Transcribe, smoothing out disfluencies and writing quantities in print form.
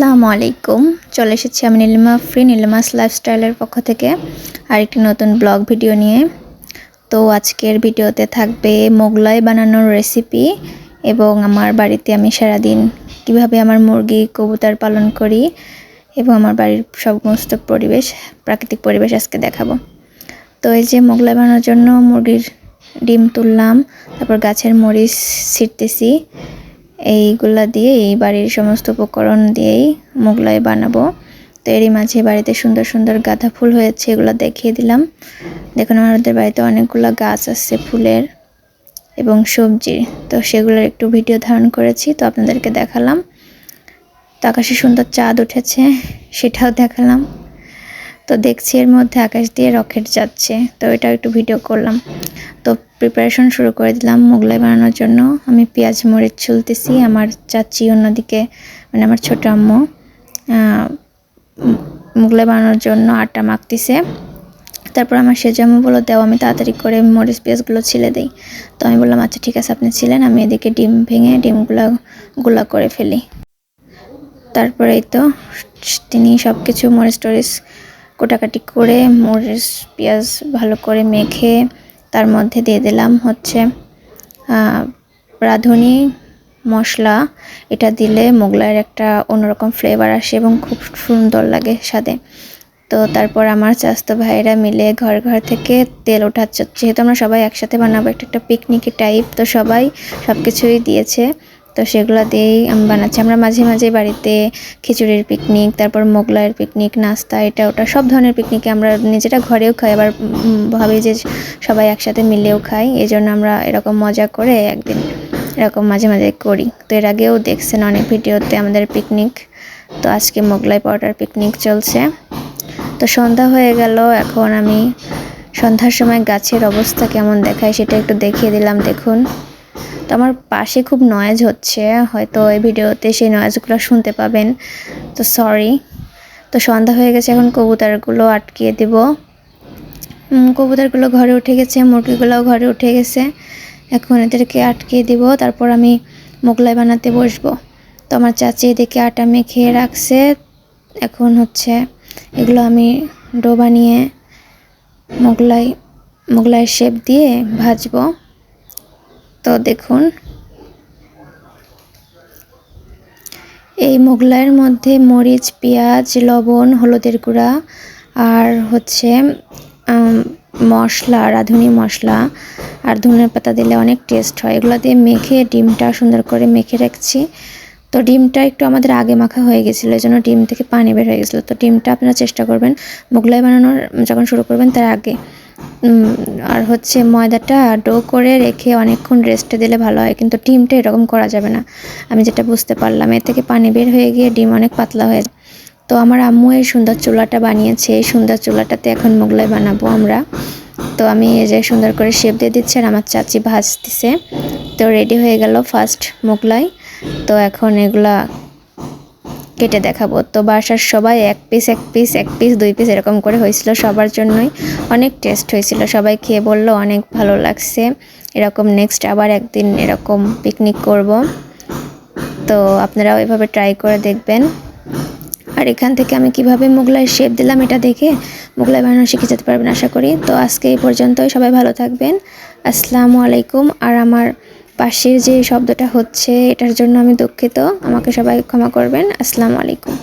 আসসালামু আলাইকুম। চলে এসেছি আমি নীলিমা ফ্রি নীলিমাস লাইফস্টাইলের পক্ষ থেকে আরেকটি নতুন ব্লগ ভিডিও নিয়ে। তো আজকের ভিডিওতে থাকবে মোগলাই বানানোর রেসিপি এবং আমার বাড়িতে আমি সারাদিন কিভাবে আমার মুরগি কবুতর পালন করি এবং আমার বাড়ির সমস্ত পরিবেশ প্রাকৃতিক পরিবেশ আজকে দেখাবো। তো এই যে মোগলাই বানানোর জন্য মুরগির ডিম তুললাম, তারপর গাছের মরিচ ছিটতেছি। এইগুলা দিয়ে এই বাড়ির সমস্ত উপকরণ দিয়েই মোগলাই বানাবো। তো এরই মাঝে বাড়িতে সুন্দর সুন্দর গাঁদা ফুল হয়েছে, এগুলো দেখিয়ে দিলাম। দেখুন আমাদের বাড়িতে অনেকগুলো গাছ আছে ফুলের এবং সবজির, তো সেগুলোর একটু ভিডিও ধারণ করেছি, তো আপনাদেরকে দেখালাম। তো আকাশে সুন্দর চাঁদ উঠেছে, সেটাও দেখালাম। তো দেখছি এর মধ্যে আকাশ দিয়ে রকেট যাচ্ছে, তো এটাও একটু ভিডিও করলাম। তো প্রিপারেশন শুরু করে দিলাম মোগলাই বানানোর জন্য। আমি পেঁয়াজ মরিচ ছুলতেছি, আমার চাচি অন্যদিকে মানে আমার ছোট আম্মু মোগলাই বানানোর জন্য আটা মাখতেছে। তারপর আমার সেজাম্মু বললো দেও আমি তাড়াতাড়ি করে মরিচ পেঁয়াজগুলো ছিলে দিই। তো আমি বললাম আচ্ছা ঠিক আছে আপনি ছিলেন, আমি এদিকে ডিম ভেঙে ডিমগুলো গুলা করে ফেলি। তারপরেই তো তিনি সব কিছু মরিচ টরিচ কোটাকাটি করে মরিচ পেঁয়াজ ভালো করে মেখে তার মধ্যে দিয়ে দিলাম হচ্ছে রাঁধুনি মশলা। এটা দিলে মোগলাইয়ের একটা অন্যরকম ফ্লেভার আসে এবং খুব সুন্দর লাগে স্বাদে। তো তারপর আমার চাচাতো ভাইয়েরা মিলে ঘর থেকে তেল ওঠাচ্ছে, যেহেতু আমরা সবাই একসাথে বানাবো একটা পিকনিকের টাইপ, তো সবাই সব কিছুই দিয়েছে। তো সেগুলো দিয়েই আমি বানাচ্ছি। আমরা মাঝে মাঝে বাড়িতে খিচুড়ির পিকনিক, তারপর মোগলাইয়ের পিকনিক, নাস্তা এটা ওটা সব ধরনের পিকনিকে আমরা নিজেরা ঘরেও খাই, আবার ভাবি যে সবাই একসাথে মিলেও খাই। এই জন্য আমরা এরকম মজা করে একদিন এরকম মাঝে মাঝে করি। তো এর আগেও দেখছেন অনেক ভিডিওতে আমাদের পিকনিক। তো আজকে মোগলাই পাউডার পিকনিক চলছে। তো সন্ধ্যা হয়ে গেল, এখন আমি সন্ধ্যার সময় গাছের অবস্থা কেমন দেখায় সেটা একটু দেখিয়ে দিলাম। দেখুন তো আমার পাশে খুব নয়েজ হচ্ছে, হয়তো এই ভিডিওতে সেই নয়েজগুলো শুনতে পাবেন, তো সরি। তো সন্ধ্যা হয়ে গেছে, এখন কবুতরগুলো আটকিয়ে দিব। কবুতরগুলো ঘরে উঠে গেছে, মুরগিগুলোও ঘরে উঠে গেছে, এখন এদেরকে আটকিয়ে দিব। তারপর আমি মোগলাই বানাতে বসবো। তো আমার চাচি এদিকে আটা মেখে রাখছে, এখন হচ্ছে এগুলো আমি ডো বানিয়ে মোগলাইয়ের শেপ দিয়ে ভাজবো। তো দেখুন এই মোগলাইয়ের মধ্যে মরিচ পেঁয়াজ লবণ হলুদের গুঁড়া আর হচ্ছে মশলা রাঁধুনি মশলা আর ধনিয়া পাতা দিলে অনেক টেস্ট হয়। এগুলো দিয়ে মেখে ডিমটা সুন্দর করে মেখে রাখছি। তো ডিমটা একটু আমাদের আগে মাখা হয়ে গেছিলো, এই জন্য ডিম থেকে পানি বের হয়ে গেছিলো। তো ডিমটা আপনারা চেষ্টা করবেন মোগলাই বানানোর যখন শুরু করবেন তার আগে। আর হচ্ছে ময়দাটা ডো করে রেখে অনেকক্ষণ রেস্টে দিলে ভালো হয়, কিন্তু ডিমটা এরকম করা যাবে না। আমি যেটা বুঝতে পারলাম, এর থেকে পানি বের হয়ে গিয়ে ডিম অনেক পাতলা হয়ে যায়। তো আমার আম্মু এই সুন্দর চুলাটা বানিয়েছে, এই সুন্দর চুলাটাতে এখন মোগলাই বানাবো আমরা। তো আমি এই যে সুন্দর করে শেপ দিয়ে দিচ্ছি আর আমার চাচি ভাজতেছে। তো রেডি হয়ে গেল ফার্স্ট মোগলাই। তো এখন এগুলা কেটে দেখাবো। তো বাসার সবাই এক পিস 2 পিস এরকম করে হয়েছিল, সবার জন্যই অনেক টেস্ট হয়েছিল। সবাই খেয়ে বললো অনেক ভালো লাগছে, এরকম নেক্সট আবার একদিন এরকম পিকনিক করব। তো আপনারাও এভাবে ট্রাই করে দেখবেন। আর এখান থেকে আমি কিভাবে মোগলাইয়ের শেপ দিলাম এটা দেখে মোগলাই বানানো শিখে যেতে পারবেন আশা করি। তো আজকে এই পর্যন্তই, সবাই ভালো থাকবেন। আসসালামু আলাইকুম। আর আমার পাশের যে শব্দটা হচ্ছে এটার জন্য আমি দুঃখিত, আমাকে সবাই ক্ষমা করবেন। আসসালামু আলাইকুম।